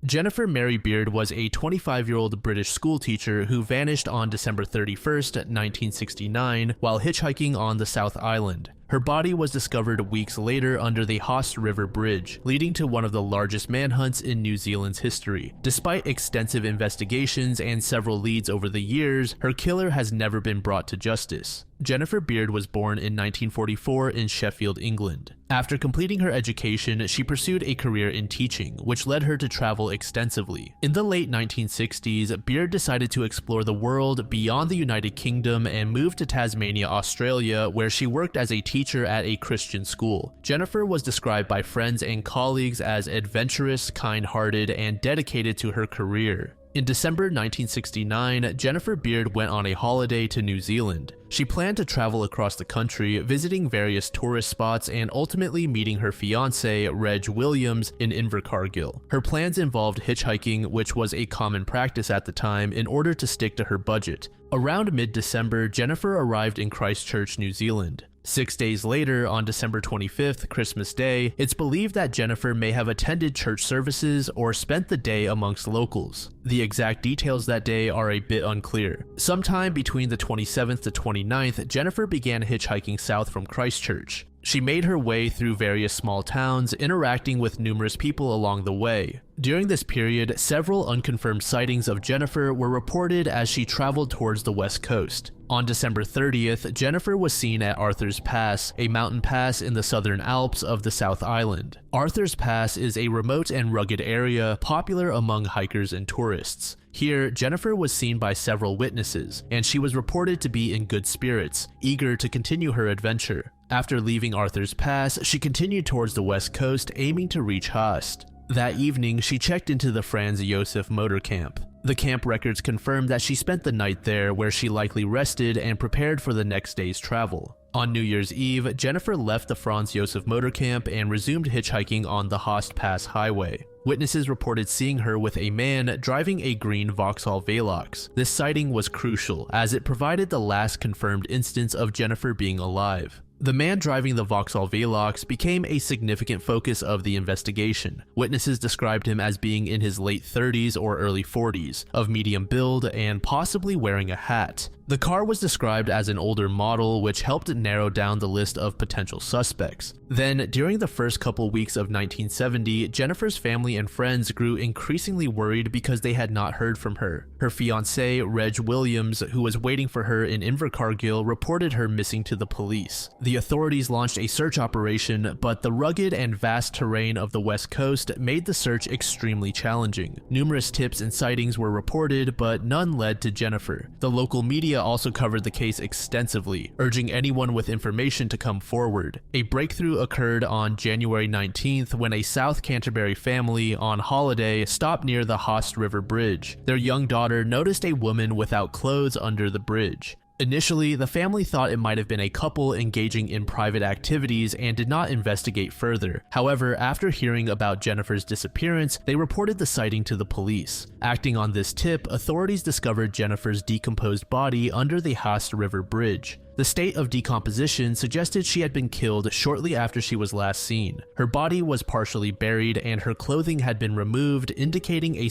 Jennifer Mary Beard was a 25-year-old British schoolteacher who vanished on December 31st, 1969, while hitchhiking on the South Island. Her body was discovered weeks later under the Haast River Bridge, leading to one of the largest manhunts in New Zealand's history. Despite extensive investigations and several leads over the years, her killer has never been brought to justice. Jennifer Beard was born in 1944 in Sheffield, England. After completing her education, she pursued a career in teaching, which led her to travel extensively. In the late 1960s, Beard decided to explore the world beyond the United Kingdom and moved to Tasmania, Australia, where she worked as a teacher at a Christian school. Jennifer was described by friends and colleagues as adventurous, kind-hearted, and dedicated to her career. In December 1969, Jennifer Beard went on a holiday to New Zealand. She planned to travel across the country, visiting various tourist spots and ultimately meeting her fiancé, Reg Williams, in Invercargill. Her plans involved hitchhiking, which was a common practice at the time, in order to stick to her budget. Around mid-December, Jennifer arrived in Christchurch, New Zealand. 6 days later, on December 25th, Christmas Day, it's believed that Jennifer may have attended church services or spent the day amongst locals. The exact details that day are a bit unclear. Sometime between the 27th to 29th, Jennifer began hitchhiking south from Christchurch. She made her way through various small towns, interacting with numerous people along the way. During this period, several unconfirmed sightings of Jennifer were reported as she traveled towards the west coast. On December 30th, Jennifer was seen at Arthur's Pass, a mountain pass in the southern Alps of the South Island. Arthur's Pass is a remote and rugged area popular among hikers and tourists. Here, Jennifer was seen by several witnesses, and she was reported to be in good spirits, eager to continue her adventure. After leaving Arthur's Pass, she continued towards the west coast, aiming to reach Haast. That evening, she checked into the Franz Josef motor camp. The camp records confirmed that she spent the night there, where she likely rested and prepared for the next day's travel. On New Year's Eve, Jennifer left the Franz Josef motor camp and resumed hitchhiking on the Haast Pass highway. Witnesses reported seeing her with a man driving a green Vauxhall Velox. This sighting was crucial, as it provided the last confirmed instance of Jennifer being alive. The man driving the Vauxhall Velox became a significant focus of the investigation. Witnesses described him as being in his late 30s or early 40s, of medium build, and possibly wearing a hat. The car was described as an older model, which helped narrow down the list of potential suspects. Then, during the first couple weeks of 1970, Jennifer's family and friends grew increasingly worried because they had not heard from her. Her fiancé, Reg Williams, who was waiting for her in Invercargill, reported her missing to the police. The authorities launched a search operation, but the rugged and vast terrain of the West Coast made the search extremely challenging. Numerous tips and sightings were reported, but none led to Jennifer. The local media also covered the case extensively, urging anyone with information to come forward. A breakthrough occurred on January 19th when a South Canterbury family on holiday stopped near the Haast River Bridge. Their young daughter noticed a woman without clothes under the bridge. Initially, the family thought it might have been a couple engaging in private activities and did not investigate further. However, after hearing about Jennifer's disappearance, they reported the sighting to the police. Acting on this tip, authorities discovered Jennifer's decomposed body under the Haast River Bridge. The state of decomposition suggested she had been killed shortly after she was last seen. Her body was partially buried and her clothing had been removed, indicating a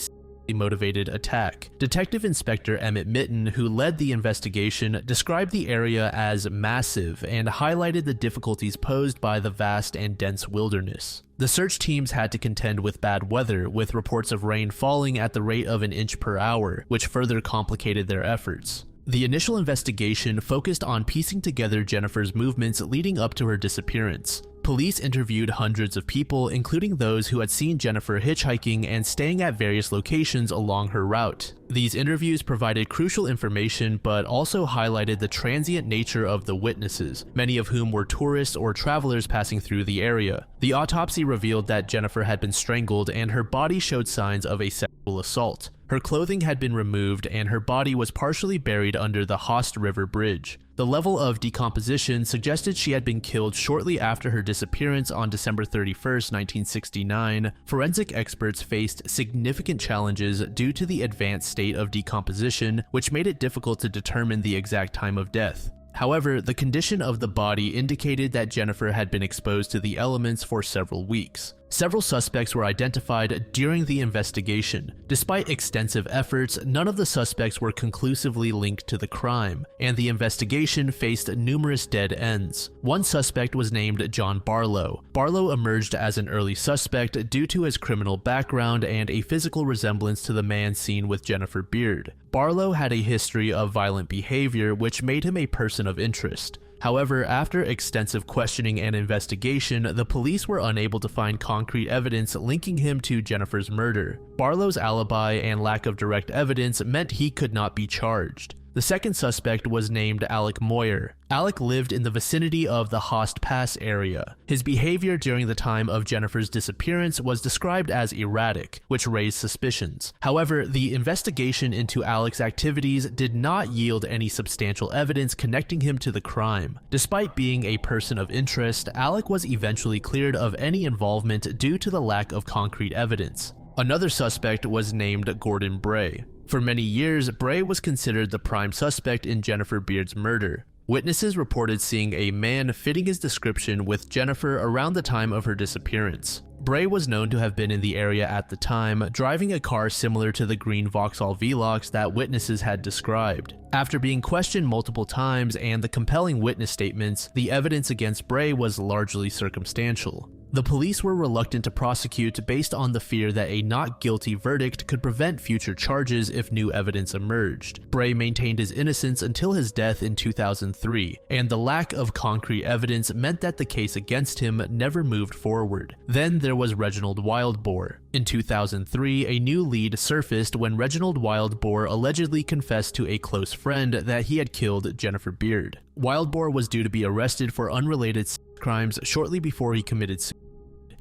motivated attack. Detective Inspector Emmett Mitten, who led the investigation, described the area as massive and highlighted the difficulties posed by the vast and dense wilderness. The search teams had to contend with bad weather, with reports of rain falling at the rate of an inch per hour, which further complicated their efforts. The initial investigation focused on piecing together Jennifer's movements leading up to her disappearance. Police interviewed hundreds of people, including those who had seen Jennifer hitchhiking and staying at various locations along her route. These interviews provided crucial information but also highlighted the transient nature of the witnesses, many of whom were tourists or travelers passing through the area. The autopsy revealed that Jennifer had been strangled and her body showed signs of a sexual assault. Her clothing had been removed and her body was partially buried under the Host River Bridge. The level of decomposition suggested she had been killed shortly after her disappearance on December 31, 1969. Forensic experts faced significant challenges due to the advanced state of decomposition, which made it difficult to determine the exact time of death. However, the condition of the body indicated that Jennifer had been exposed to the elements for several weeks. Several suspects were identified during the investigation. Despite extensive efforts, none of the suspects were conclusively linked to the crime, and the investigation faced numerous dead ends. One suspect was named John Barlow. Barlow emerged as an early suspect due to his criminal background and a physical resemblance to the man seen with Jennifer Beard. Barlow had a history of violent behavior, which made him a person of interest. However, after extensive questioning and investigation, the police were unable to find concrete evidence linking him to Jennifer's murder. Barlow's alibi and lack of direct evidence meant he could not be charged. The second suspect was named Alec Moyer. Alec lived in the vicinity of the Host Pass area. His behavior during the time of Jennifer's disappearance was described as erratic, which raised suspicions. However, the investigation into Alec's activities did not yield any substantial evidence connecting him to the crime. Despite being a person of interest, Alec was eventually cleared of any involvement due to the lack of concrete evidence. Another suspect was named Gordon Bray. For many years, Bray was considered the prime suspect in Jennifer Beard's murder. Witnesses reported seeing a man fitting his description with Jennifer around the time of her disappearance. Bray was known to have been in the area at the time, driving a car similar to the green Vauxhall Velox that witnesses had described. After being questioned multiple times and the compelling witness statements, the evidence against Bray was largely circumstantial. The police were reluctant to prosecute based on the fear that a not guilty verdict could prevent future charges if new evidence emerged. Bray maintained his innocence until his death in 2003, and the lack of concrete evidence meant that the case against him never moved forward. Then there was Reginald Wildbohr. In 2003, a new lead surfaced when Reginald Wildbohr allegedly confessed to a close friend that he had killed Jennifer Beard. Wildbohr was due to be arrested for unrelated crimes shortly before he committed suicide.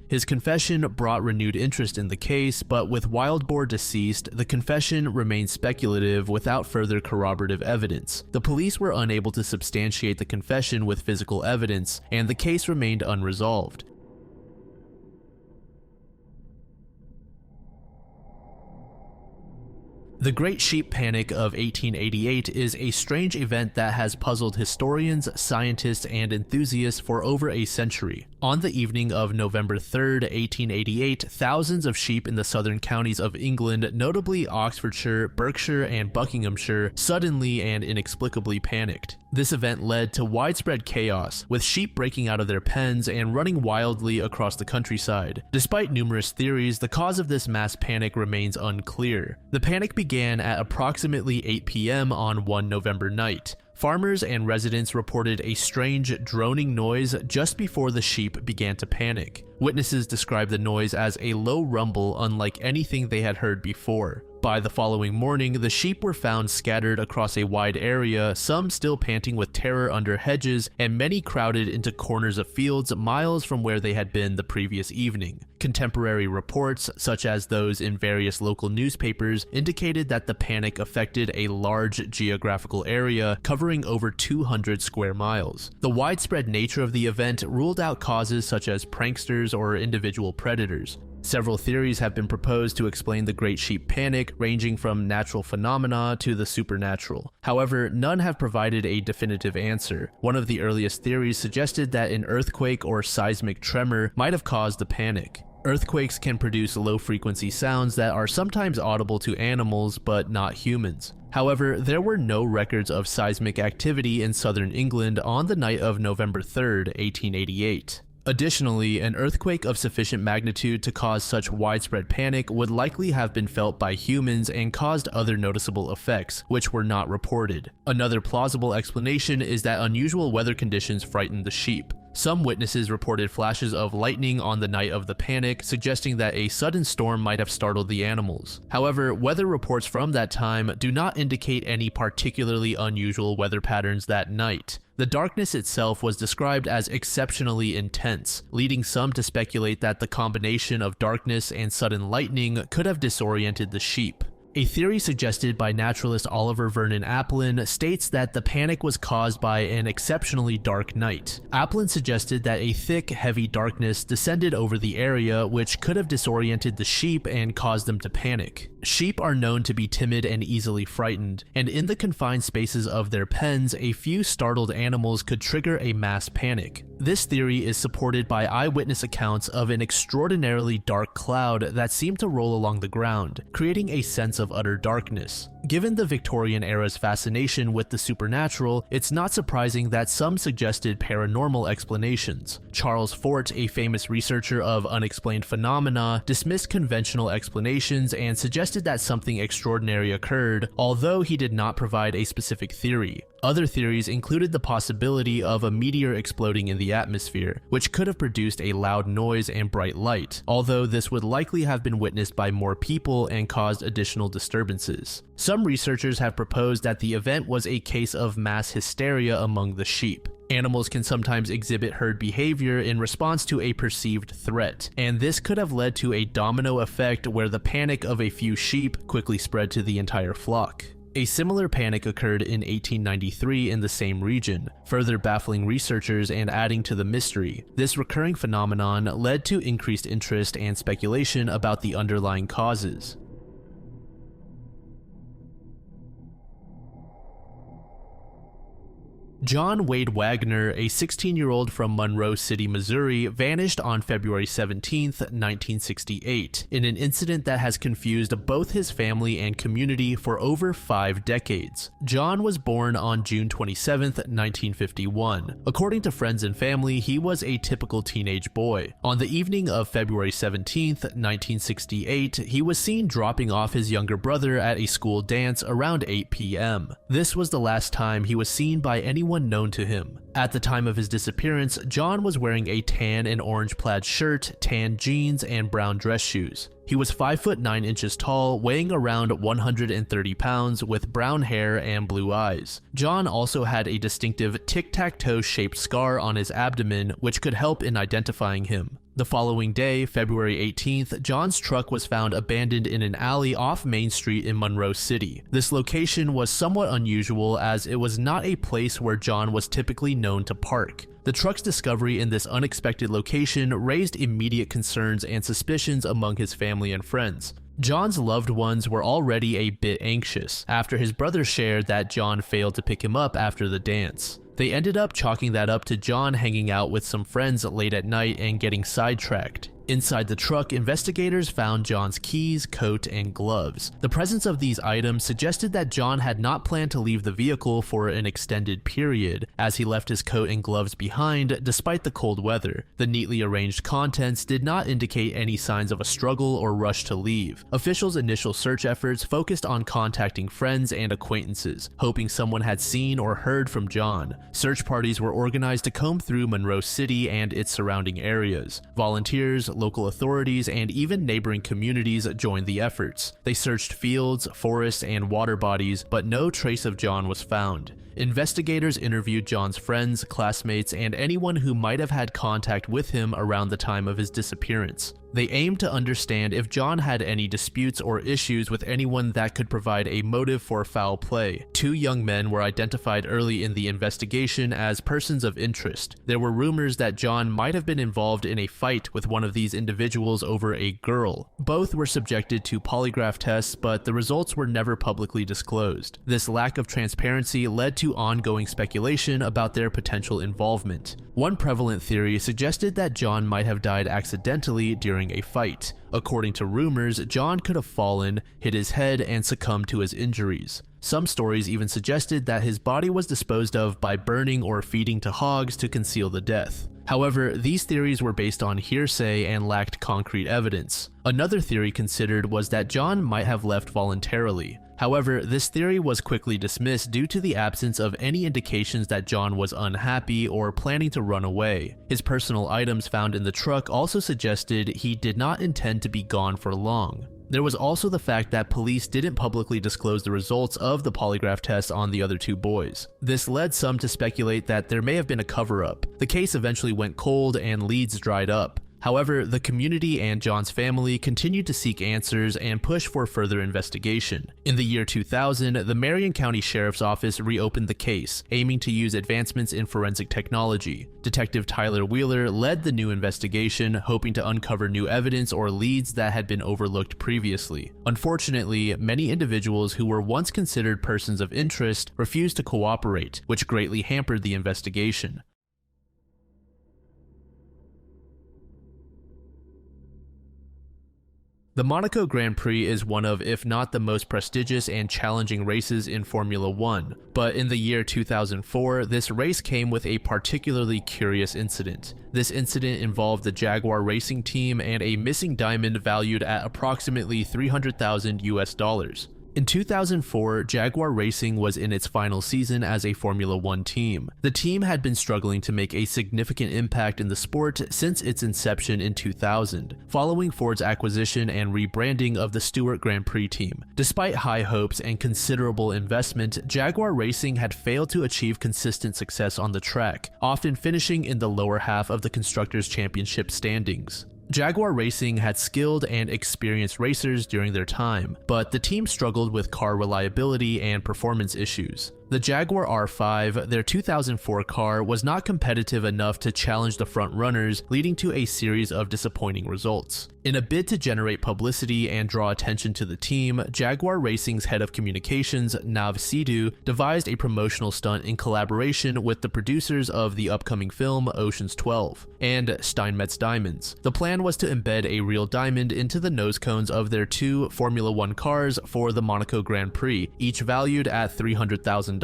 His confession brought renewed interest in the case, but with Wildbohr deceased, the confession remained speculative without further corroborative evidence. The police were unable to substantiate the confession with physical evidence, and the case remained unresolved. The Great Sheep Panic of 1888 is a strange event that has puzzled historians, scientists, and enthusiasts for over a century. On the evening of November 3, 1888, thousands of sheep in the southern counties of England, notably Oxfordshire, Berkshire, and Buckinghamshire, suddenly and inexplicably panicked. This event led to widespread chaos, with sheep breaking out of their pens and running wildly across the countryside. Despite numerous theories, the cause of this mass panic remains unclear. The panic began at approximately 8 p.m. on one November night. Farmers and residents reported a strange droning noise just before the sheep began to panic. Witnesses described the noise as a low rumble unlike anything they had heard before. By the following morning, the sheep were found scattered across a wide area, some still panting with terror under hedges, and many crowded into corners of fields miles from where they had been the previous evening. Contemporary reports, such as those in various local newspapers, indicated that the panic affected a large geographical area covering over 200 square miles. The widespread nature of the event ruled out causes such as pranksters or individual predators. Several theories have been proposed to explain the Great Sheep Panic, ranging from natural phenomena to the supernatural. However, none have provided a definitive answer. One of the earliest theories suggested that an earthquake or seismic tremor might have caused the panic. Earthquakes can produce low-frequency sounds that are sometimes audible to animals, but not humans. However, there were no records of seismic activity in southern England on the night of November 3, 1888. Additionally, an earthquake of sufficient magnitude to cause such widespread panic would likely have been felt by humans and caused other noticeable effects, which were not reported. Another plausible explanation is that unusual weather conditions frightened the sheep. Some witnesses reported flashes of lightning on the night of the panic, suggesting that a sudden storm might have startled the animals. However, weather reports from that time do not indicate any particularly unusual weather patterns that night. The darkness itself was described as exceptionally intense, leading some to speculate that the combination of darkness and sudden lightning could have disoriented the sheep. A theory suggested by naturalist Oliver Vernon Applin states that the panic was caused by an exceptionally dark night. Applin suggested that a thick, heavy darkness descended over the area, which could have disoriented the sheep and caused them to panic. Sheep are known to be timid and easily frightened, and in the confined spaces of their pens, a few startled animals could trigger a mass panic. This theory is supported by eyewitness accounts of an extraordinarily dark cloud that seemed to roll along the ground, creating a sense of utter darkness. Given the Victorian era's fascination with the supernatural, it's not surprising that some suggested paranormal explanations. Charles Fort, a famous researcher of unexplained phenomena, dismissed conventional explanations and suggested that something extraordinary occurred, although he did not provide a specific theory. Other theories included the possibility of a meteor exploding in the atmosphere, which could have produced a loud noise and bright light, although this would likely have been witnessed by more people and caused additional disturbances. Some researchers have proposed that the event was a case of mass hysteria among the sheep. Animals can sometimes exhibit herd behavior in response to a perceived threat, and this could have led to a domino effect where the panic of a few sheep quickly spread to the entire flock. A similar panic occurred in 1893 in the same region, further baffling researchers and adding to the mystery. This recurring phenomenon led to increased interest and speculation about the underlying causes. John Wade Wagner, a 16-year-old from Monroe City, Missouri, vanished on February 17, 1968, in an incident that has confused both his family and community for over 5 decades. John was born on June 27, 1951. According to friends and family, he was a typical teenage boy. On the evening of February 17, 1968, he was seen dropping off his younger brother at a school dance around 8 p.m. This was the last time he was seen by anyone known to him. At the time of his disappearance, John was wearing a tan and orange plaid shirt, tan jeans, and brown dress shoes. He was 5 foot 9 inches tall, weighing around 130 pounds, with brown hair and blue eyes. John also had a distinctive tic-tac-toe shaped scar on his abdomen, which could help in identifying him. The following day, February 18th, John's truck was found abandoned in an alley off Main Street in Monroe City. This location was somewhat unusual as it was not a place where John was typically known to park. The truck's discovery in this unexpected location raised immediate concerns and suspicions among his family and friends. John's loved ones were already a bit anxious after his brother shared that John failed to pick him up after the dance. They ended up chalking that up to John hanging out with some friends late at night and getting sidetracked. Inside the truck, investigators found John's keys, coat, and gloves. The presence of these items suggested that John had not planned to leave the vehicle for an extended period, as he left his coat and gloves behind despite the cold weather. The neatly arranged contents did not indicate any signs of a struggle or rush to leave. Officials' initial search efforts focused on contacting friends and acquaintances, hoping someone had seen or heard from John. Search parties were organized to comb through Monroe City and its surrounding areas. Volunteers, local authorities, and even neighboring communities joined the efforts. They searched fields, forests, and water bodies, but no trace of John was found. Investigators interviewed John's friends, classmates, and anyone who might have had contact with him around the time of his disappearance. They aimed to understand if John had any disputes or issues with anyone that could provide a motive for foul play. 2 young men were identified early in the investigation as persons of interest. There were rumors that John might have been involved in a fight with one of these individuals over a girl. Both were subjected to polygraph tests, but the results were never publicly disclosed. This lack of transparency led to ongoing speculation about their potential involvement. One prevalent theory suggested that John might have died accidentally during a fight. According to rumors, John could have fallen, hit his head, and succumbed to his injuries. Some stories even suggested that his body was disposed of by burning or feeding to hogs to conceal the death. However, these theories were based on hearsay and lacked concrete evidence. Another theory considered was that John might have left voluntarily. However, this theory was quickly dismissed due to the absence of any indications that John was unhappy or planning to run away. His personal items found in the truck also suggested he did not intend to be gone for long. There was also the fact that police didn't publicly disclose the results of the polygraph test on the other two boys. This led some to speculate that there may have been a cover-up. The case eventually went cold and leads dried up. However, the community and John's family continued to seek answers and push for further investigation. In the year 2000, the Marion County Sheriff's Office reopened the case, aiming to use advancements in forensic technology. Detective Tyler Wheeler led the new investigation, hoping to uncover new evidence or leads that had been overlooked previously. Unfortunately, many individuals who were once considered persons of interest refused to cooperate, which greatly hampered the investigation. The Monaco Grand Prix is one of, if not the most prestigious and challenging races in Formula One, but in the year 2004, this race came with a particularly curious incident. This incident involved the Jaguar racing team and a missing diamond valued at approximately $300,000 US. In 2004, Jaguar Racing was in its final season as a Formula One team. The team had been struggling to make a significant impact in the sport since its inception in 2000, following Ford's acquisition and rebranding of the Stewart Grand Prix team. Despite high hopes and considerable investment, Jaguar Racing had failed to achieve consistent success on the track, often finishing in the lower half of the Constructors' Championship standings. Jaguar Racing had skilled and experienced racers during their time, but the team struggled with car reliability and performance issues. The Jaguar R5, their 2004 car, was not competitive enough to challenge the front runners, leading to a series of disappointing results. In a bid to generate publicity and draw attention to the team, Jaguar Racing's head of communications, Nav Sidhu, devised a promotional stunt in collaboration with the producers of the upcoming film Ocean's 12 and Steinmetz Diamonds. The plan was to embed a real diamond into the nose cones of their two Formula One cars for the Monaco Grand Prix, each valued at $300,000.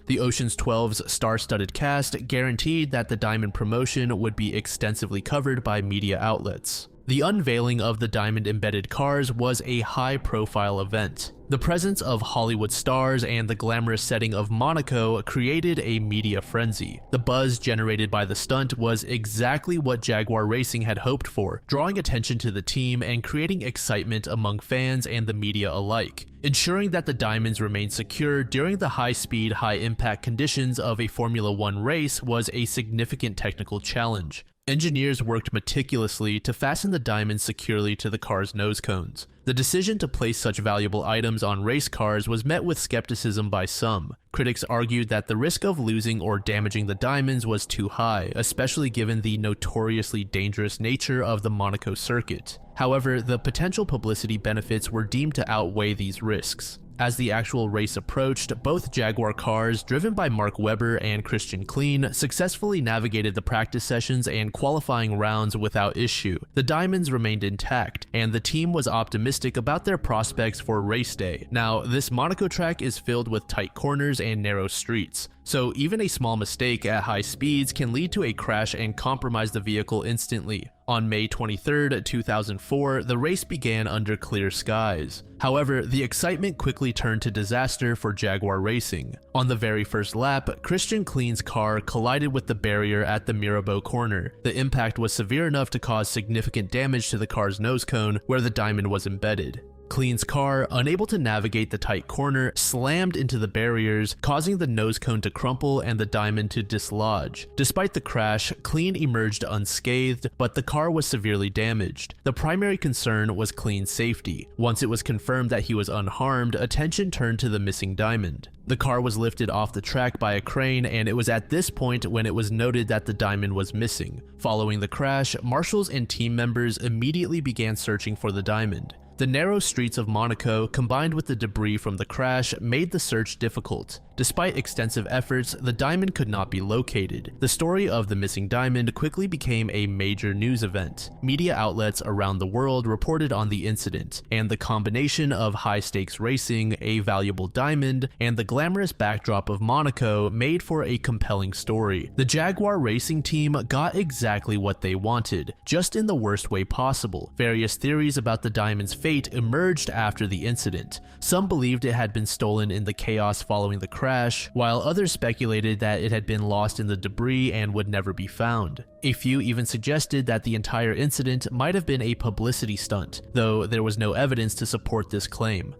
The Ocean's 12's star-studded cast guaranteed that the diamond promotion would be extensively covered by media outlets. The unveiling of the diamond-embedded cars was a high-profile event. The presence of Hollywood stars and the glamorous setting of Monaco created a media frenzy. The buzz generated by the stunt was exactly what Jaguar Racing had hoped for, drawing attention to the team and creating excitement among fans and the media alike. Ensuring that the diamonds remained secure during the high-speed, high-impact conditions of a Formula One race was a significant technical challenge. Engineers worked meticulously to fasten the diamonds securely to the car's nose cones. The decision to place such valuable items on race cars was met with skepticism by some. Critics argued that the risk of losing or damaging the diamonds was too high, especially given the notoriously dangerous nature of the Monaco circuit. However, the potential publicity benefits were deemed to outweigh these risks. As the actual race approached, both Jaguar cars, driven by Mark Webber and Christian Klein, successfully navigated the practice sessions and qualifying rounds without issue. The diamonds remained intact, and the team was optimistic about their prospects for race day. Now, this Monaco track is filled with tight corners and narrow streets, so even a small mistake at high speeds can lead to a crash and compromise the vehicle instantly. On May 23, 2004, the race began under clear skies. However, the excitement quickly turned to disaster for Jaguar Racing. On the very first lap, Christian Klein's car collided with the barrier at the Mirabeau corner. The impact was severe enough to cause significant damage to the car's nose cone, where the diamond was embedded. Klein's car, unable to navigate the tight corner, slammed into the barriers, causing the nose cone to crumple and the diamond to dislodge. Despite the crash, Klein emerged unscathed, but the car was severely damaged. The primary concern was Klein's safety. Once it was confirmed that he was unharmed, attention turned to the missing diamond. The car was lifted off the track by a crane, and it was at this point when it was noted that the diamond was missing. Following the crash, marshals and team members immediately began searching for the diamond. The narrow streets of Monaco, combined with the debris from the crash, made the search difficult. Despite extensive efforts, the diamond could not be located. The story of the missing diamond quickly became a major news event. Media outlets around the world reported on the incident, and the combination of high-stakes racing, a valuable diamond, and the glamorous backdrop of Monaco made for a compelling story. The Jaguar racing team got exactly what they wanted, just in the worst way possible. Various theories about the diamond's fate emerged after the incident. Some believed it had been stolen in the chaos following the crash, while others speculated that it had been lost in the debris and would never be found. A few even suggested that the entire incident might have been a publicity stunt, though there was no evidence to support this claim.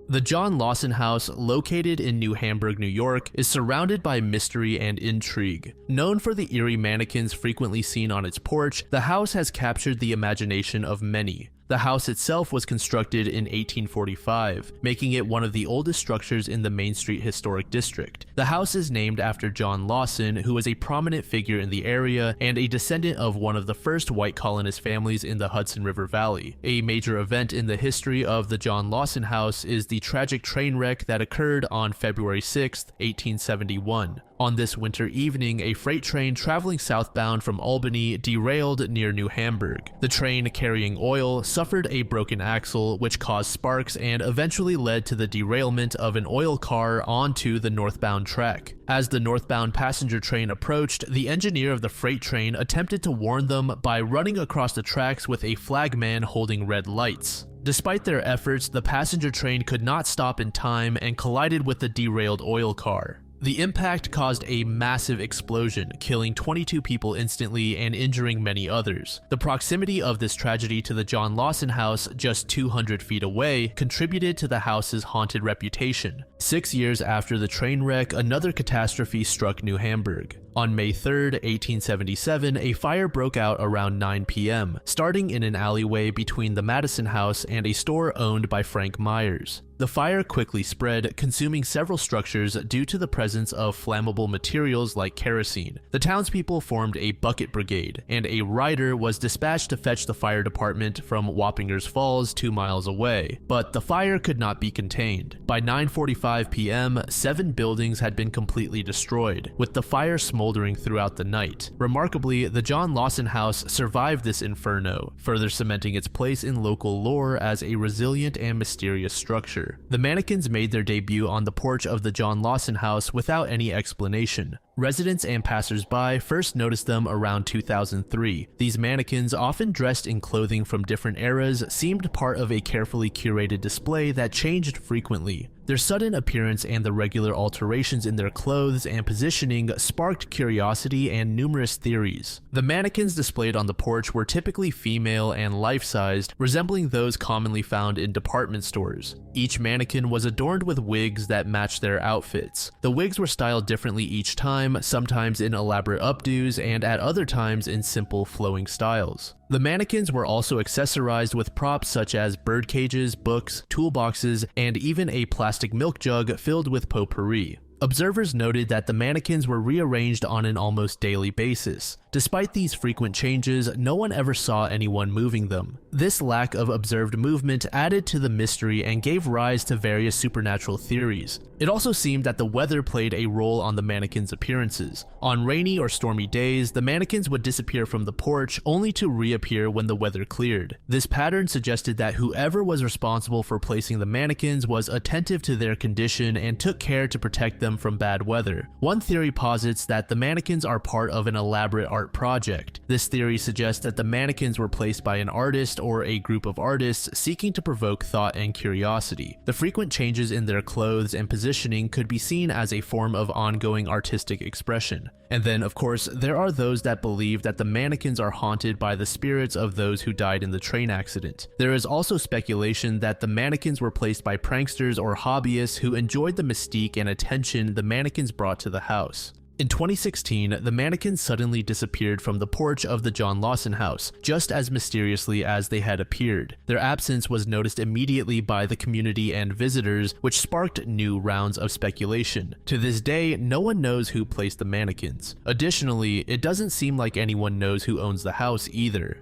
The John Lawson House, located in New Hamburg, New York, is surrounded by mystery and intrigue. Known for the eerie mannequins frequently seen on its porch, the house has captured the imagination of many. The house itself was constructed in 1845, making it one of the oldest structures in the Main Street Historic District. The house is named after John Lawson, who was a prominent figure in the area and a descendant of one of the first white colonist families in the Hudson River Valley. A major event in the history of the John Lawson House is the tragic train wreck that occurred on February 6, 1871. On this winter evening, a freight train traveling southbound from Albany derailed near New Hamburg. The train, carrying oil, suffered a broken axle, which caused sparks and eventually led to the derailment of an oil car onto the northbound track. As the northbound passenger train approached, the engineer of the freight train attempted to warn them by running across the tracks with a flagman holding red lights. Despite their efforts, the passenger train could not stop in time and collided with the derailed oil car. The impact caused a massive explosion, killing 22 people instantly and injuring many others. The proximity of this tragedy to the John Lawson House, just 200 feet away, contributed to the house's haunted reputation. 6 years after the train wreck, another catastrophe struck New Hamburg. On May 3, 1877, a fire broke out around 9 p.m., starting in an alleyway between the Madison House and a store owned by Frank Myers. The fire quickly spread, consuming several structures due to the presence of flammable materials like kerosene. The townspeople formed a bucket brigade, and a rider was dispatched to fetch the fire department from Wappingers Falls 2 miles away. But the fire could not be contained. By 9:45 p.m., 7 buildings had been completely destroyed, with the fire smoldering throughout the night. Remarkably, the John Lawson House survived this inferno, further cementing its place in local lore as a resilient and mysterious structure. The mannequins made their debut on the porch of the John Lawson House without any explanation. Residents and passers-by first noticed them around 2003. These mannequins, often dressed in clothing from different eras, seemed part of a carefully curated display that changed frequently. Their sudden appearance and the regular alterations in their clothes and positioning sparked curiosity and numerous theories. The mannequins displayed on the porch were typically female and life-sized, resembling those commonly found in department stores. Each mannequin was adorned with wigs that matched their outfits. The wigs were styled differently each time, sometimes in elaborate updos and at other times in simple flowing styles. The mannequins were also accessorized with props such as bird cages, books, toolboxes, and even a plastic milk jug filled with potpourri. Observers noted that the mannequins were rearranged on an almost daily basis. Despite these frequent changes, no one ever saw anyone moving them. This lack of observed movement added to the mystery and gave rise to various supernatural theories. It also seemed that the weather played a role on the mannequins' appearances. On rainy or stormy days, the mannequins would disappear from the porch only to reappear when the weather cleared. This pattern suggested that whoever was responsible for placing the mannequins was attentive to their condition and took care to protect them from bad weather. One theory posits that the mannequins are part of an elaborate art project. This theory suggests that the mannequins were placed by an artist or a group of artists seeking to provoke thought and curiosity. The frequent changes in their clothes and positioning could be seen as a form of ongoing artistic expression. And then, of course, there are those that believe that the mannequins are haunted by the spirits of those who died in the train accident. There is also speculation that the mannequins were placed by pranksters or hobbyists who enjoyed the mystique and attention the mannequins brought to the house. In 2016, the mannequins suddenly disappeared from the porch of the John Lawson House, just as mysteriously as they had appeared. Their absence was noticed immediately by the community and visitors, which sparked new rounds of speculation. To this day, no one knows who placed the mannequins. Additionally, it doesn't seem like anyone knows who owns the house either.